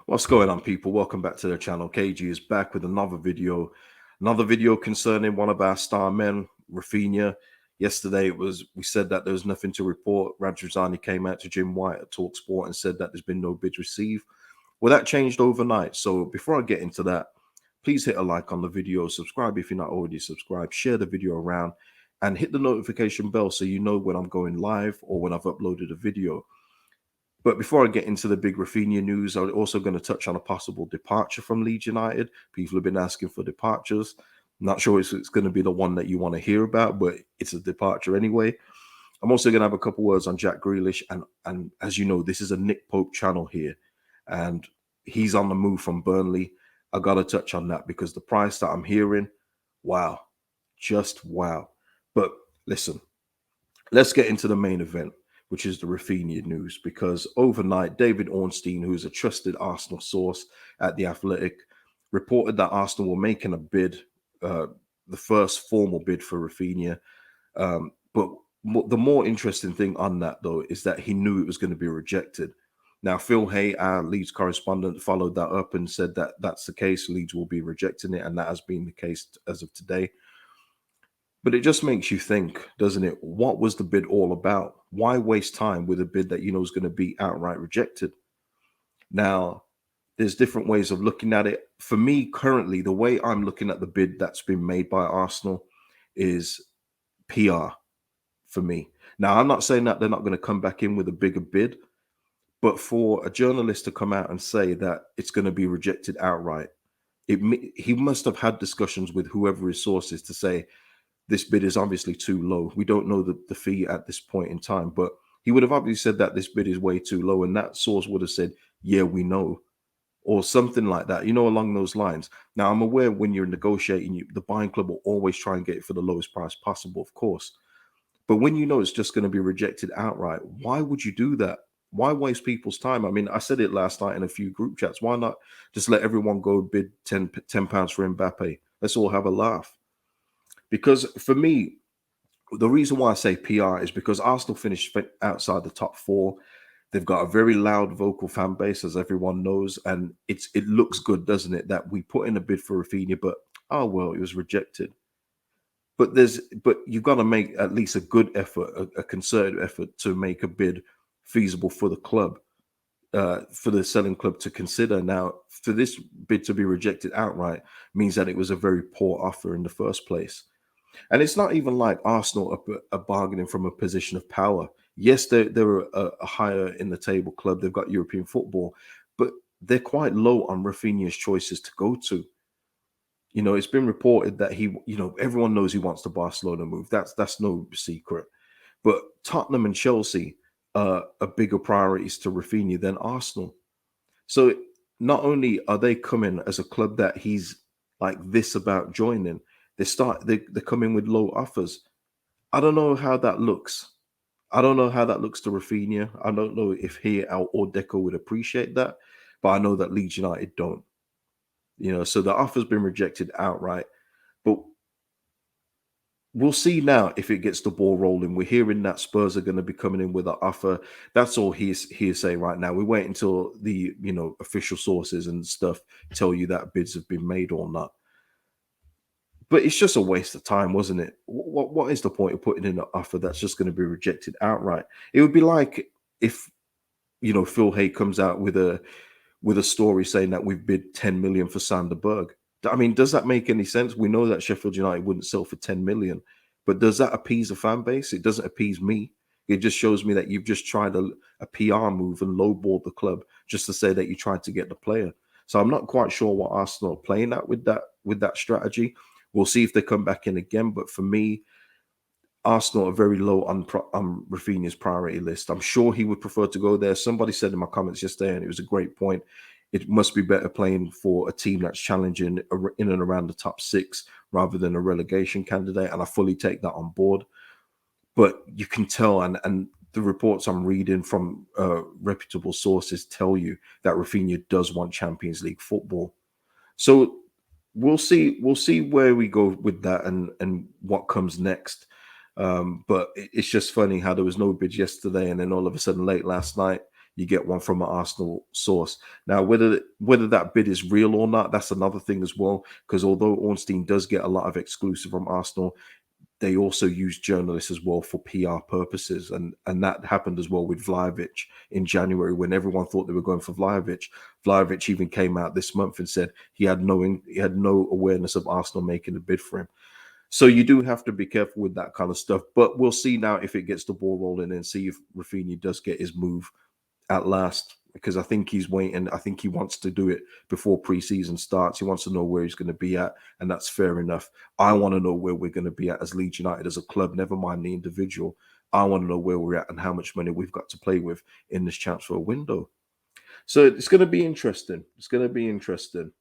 What's going on, people? Welcome back to the channel. KG is back with another video concerning one of our star men, Raphinha. Yesterday we said that there was nothing to report. Radrizzani came out to Jim White at TalkSport and said that there's been no bids received. Well, that changed overnight. So before I get into that, please hit a like on the video, subscribe if you're not already subscribed, share the video around, and hit the notification bell so you know when I'm going live or when I've uploaded a video. But before I get into the big Raphinha news, I'm also going to touch on a possible departure from Leeds United. People have been asking for departures. Not sure it's going to be the one that you want to hear about, but it's a departure anyway. I'm also going to have a couple words on Jack Grealish. And as you know, this is a Nick Pope channel here. And he's on the move from Burnley. I got to touch on that because the price that I'm hearing, wow, just wow. But listen, let's get into the main event, which is the Raphinha news, because overnight, David Ornstein, who is a trusted Arsenal source at The Athletic, reported that Arsenal were making a bid, the first formal bid for Raphinha. But the more interesting thing on that, though, is that he knew it was going to be rejected. Now, Phil Hay, our Leeds correspondent, followed that up and said that that's the case. Leeds will be rejecting it, and that has been the case as of today. But it just makes you think, doesn't it? What was the bid all about? Why waste time with a bid that you know is going to be outright rejected? Now, there's different ways of looking at it. For me, currently, the way I'm looking at the bid that's been made by Arsenal is PR for me. Now, I'm not saying that they're not going to come back in with a bigger bid, but for a journalist to come out and say that it's going to be rejected outright, he must have had discussions with whoever his source is to say, this bid is obviously too low. We don't know the fee at this point in time, but he would have obviously said that this bid is way too low, and that source would have said, yeah, we know, or something like that, along those lines. Now, I'm aware when you're negotiating, the buying club will always try and get it for the lowest price possible, of course. But when you know it's just going to be rejected outright, why would you do that? Why waste people's time? I mean, I said it last night in a few group chats. Why not just let everyone go bid £10 for Mbappe? Let's all have a laugh. Because for me, the reason why I say PR is because Arsenal finished outside the top four. They've got a very loud vocal fan base, as everyone knows, and it looks good, doesn't it? That we put in a bid for Raphinha, but oh well, it was rejected. But you've got to make at least a good effort, a concerted effort to make a bid feasible for the club, for the selling club to consider. Now, for this bid to be rejected outright means that it was a very poor offer in the first place. And it's not even like Arsenal are bargaining from a position of power. Yes, they're a higher in the table club. They've got European football, but they're quite low on Raphinha's choices to go to. It's been reported that everyone knows he wants the Barcelona move. That's no secret. But Tottenham and Chelsea are bigger priorities to Raphinha than Arsenal. So not only are they coming as a club that he's like this about joining, they come in with low offers. I don't know how that looks. I don't know how that looks to Raphinha. I don't know if he or Deco would appreciate that, but I know that Leeds United don't. So the offer's been rejected outright. But we'll see now if it gets the ball rolling. We're hearing that Spurs are going to be coming in with an offer. That's all hearsay right now. We wait until the official sources and stuff tell you that bids have been made or not. But it's just a waste of time, wasn't it? What is the point of putting in an offer that's just going to be rejected outright? It would be like if Phil Hay comes out with a story saying that we've bid 10 million for Sander Berg. I mean, does that make any sense? We know that Sheffield United wouldn't sell for 10 million, but does that appease a fan base? It doesn't appease me. It just shows me that you've just tried a PR move and lowballed the club just to say that you tried to get the player. So I'm not quite sure what Arsenal are playing at with that strategy. We'll see if they come back in again. But for me, Arsenal are very low on Raphinha's priority list. I'm sure he would prefer to go there. Somebody said in my comments yesterday, and it was a great point, it must be better playing for a team that's challenging in and around the top six rather than a relegation candidate. And I fully take that on board. But you can tell, and the reports I'm reading from reputable sources tell you that Raphinha does want Champions League football. So we'll see where we go with that and what comes next. But it's just funny how there was no bid yesterday, and then all of a sudden, late last night, you get one from an Arsenal source. Now, whether that bid is real or not, that's another thing as well. Because although Ornstein does get a lot of exclusive from Arsenal, they also use journalists as well for PR purposes, and that happened as well with Vlahovic in January when everyone thought they were going for Vlahovic. Vlahovic even came out this month and said he had no awareness of Arsenal making a bid for him. So you do have to be careful with that kind of stuff. But we'll see now if it gets the ball rolling and see if Raphinha does get his move at last, because I think he's waiting. I think he wants to do it before preseason starts. He wants to know where he's going to be at, and that's fair enough. I want to know where we're going to be at as Leeds United, as a club, never mind the individual. I want to know where we're at and how much money we've got to play with in this transfer window. So it's going to be interesting. It's going to be interesting.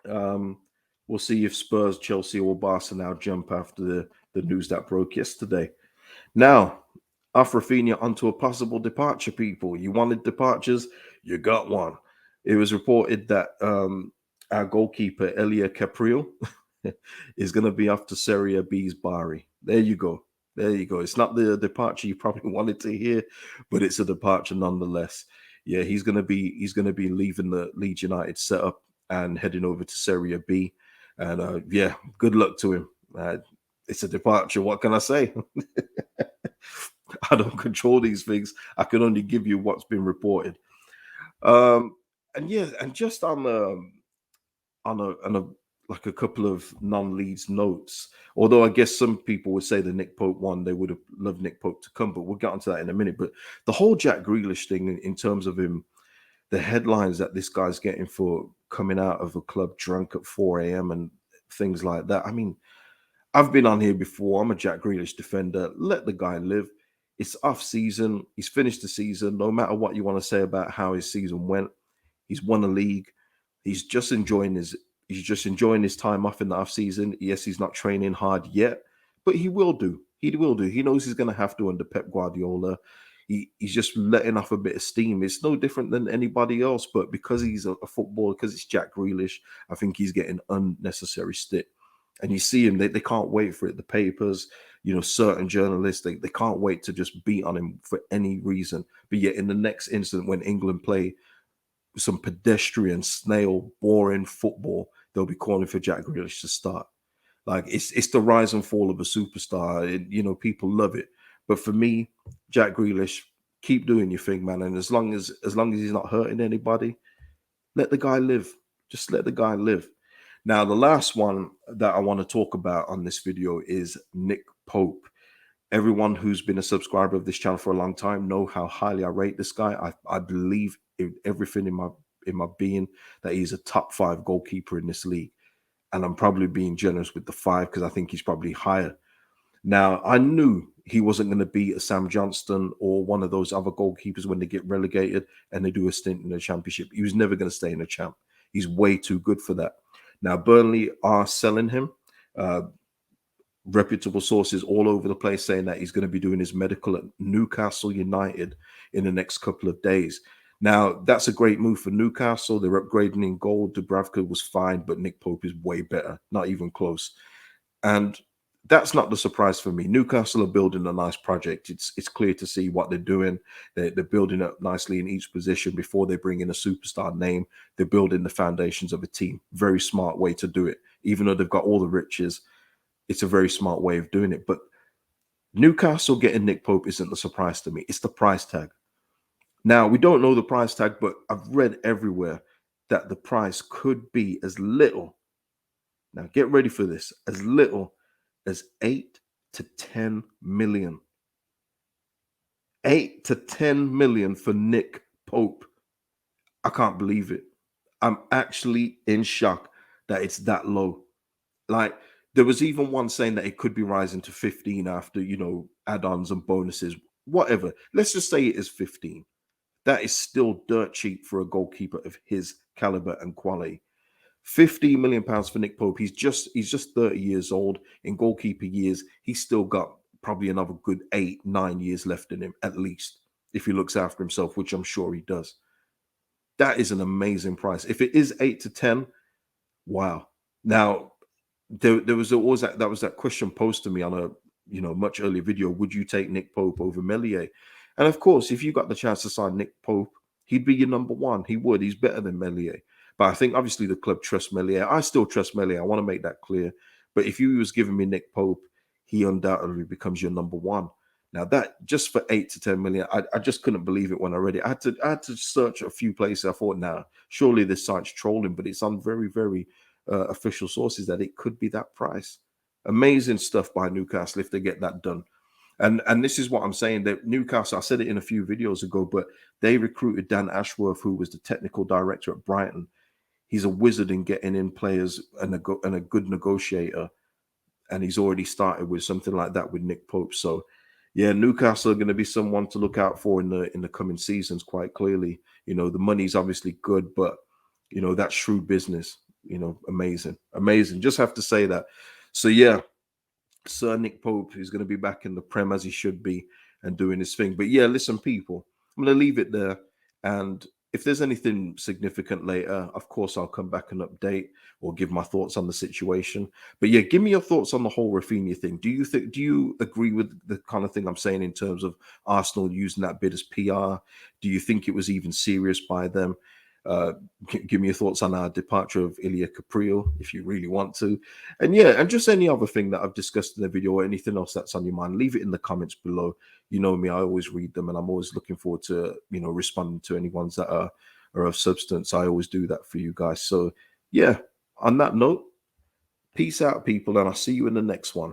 We'll see if Spurs, Chelsea, or Barca now jump after the news that broke yesterday. Now, off Raphinha onto a possible departure, people. You wanted departures, you got one. It was reported that our goalkeeper, Elia Capriel, is going to be off to Serie B's Bari. There you go. There you go. It's not the departure you probably wanted to hear, but it's a departure nonetheless. Yeah, he's going to be leaving the Leeds United setup and heading over to Serie B. And yeah, good luck to him. It's a departure. What can I say? I don't control these things. I can only give you what's been reported. And yeah, and just on a like a couple of non-Leeds notes. Although I guess some people would say the Nick Pope one, they would have loved Nick Pope to come, but we'll get onto that in a minute. But the whole Jack Grealish thing, in terms of him, the headlines that this guy's getting for coming out of a club drunk at 4 a.m. and things like that. I mean, I've been on here before. I'm a Jack Grealish defender. Let the guy live. It's off season. He's finished the season. No matter what you want to say about how his season went, he's won a league. He's just enjoying his time off in the off season. Yes, he's not training hard yet, but he will do. He will do. He knows he's going to have to under Pep Guardiola. He's just letting off a bit of steam. It's no different than anybody else, but because he's a footballer, because it's Jack Grealish, I think he's getting unnecessary stick. And you see him, they can't wait for it. The papers, certain journalists, they can't wait to just beat on him for any reason. But yet in the next instant, when England play some pedestrian, snail, boring football, they'll be calling for Jack Grealish to start. Like, it's the rise and fall of a superstar. People love it. But for me, Jack Grealish, keep doing your thing, man. And as long as he's not hurting anybody, let the guy live. Just let the guy live. Now, the last one that I want to talk about on this video is Nick Pope. Everyone who's been a subscriber of this channel for a long time know how highly I rate this guy. I believe in everything in my being that he's a top 5 goalkeeper in this league. And I'm probably being generous with the 5 because I think he's probably higher. Now, I knew he wasn't going to be a Sam Johnston or one of those other goalkeepers when they get relegated and they do a stint in the Championship. He was never going to stay in the Champ. He's way too good for that. Now, Burnley are selling him. Reputable sources all over the place saying that he's going to be doing his medical at Newcastle United in the next couple of days. Now, that's a great move for Newcastle. They're upgrading in goal. Dubravka was fine, but Nick Pope is way better, not even close. And that's not the surprise for me. Newcastle are building a nice project. It's clear to see what they're doing. They're building up nicely in each position before they bring in a superstar name. They're building the foundations of a team. Very smart way to do it. Even though they've got all the riches, it's a very smart way of doing it. But Newcastle getting Nick Pope isn't the surprise to me. It's the price tag. Now, we don't know the price tag, but I've read everywhere that the price could be as little. Now, get ready for this. As little as 8 to 10 million. 8 to 10 million for Nick Pope. I can't believe it. I'm actually in shock that it's that low. Like, there was even one saying that it could be rising to 15 after, add-ons and bonuses, whatever. Let's just say it is 15. That is still dirt cheap for a goalkeeper of his caliber and quality. £15 million for Nick Pope. He's just 30 years old. In goalkeeper years, he's still got probably another good 8-9 years left in him, at least, if he looks after himself, which I'm sure he does. That is an amazing price. If it is 8 to 10, wow. Now, there was always that question posed to me on a much earlier video. Would you take Nick Pope over Meslier? And of course, if you got the chance to sign Nick Pope, he'd be your number one. He would. He's better than Meslier. But I think obviously the club trusts Meslier. I still trust Meslier. I want to make that clear. But if you was giving me Nick Pope, he undoubtedly becomes your number one. Now that just for 8 to 10 million, I just couldn't believe it when I read it. I had to search a few places. I thought, now surely this site's trolling, but it's on very, very official sources that it could be that price. Amazing stuff by Newcastle if they get that done. And this is what I'm saying, that Newcastle, I said it in a few videos ago, but they recruited Dan Ashworth, who was the technical director at Brighton. He's a wizard in getting in players and a good negotiator. And he's already started with something like that with Nick Pope. So yeah, Newcastle are going to be someone to look out for in the coming seasons, quite clearly. You know, the money's obviously good, but you know, that's shrewd business. You know, amazing. Amazing. Just have to say that. So yeah, Sir Nick Pope is going to be back in the Prem as he should be and doing his thing. But yeah, listen, people, I'm going to leave it there. And if there's anything significant later, of course, I'll come back and update or give my thoughts on the situation. But yeah, give me your thoughts on the whole Raphinha thing. Do you agree with the kind of thing I'm saying in terms of Arsenal using that bid as PR? Do you think it was even serious by them? Uh, give me your thoughts on our departure of Ilya Caprio, if you really want to. And yeah, and just any other thing that I've discussed in the video or anything else that's on your mind, leave it in the comments below. You know me, I always read them and I'm always looking forward to, you know, responding to any ones that are of substance. I always do that for you guys. So yeah, on that note, peace out, people, and I'll see you in the next one.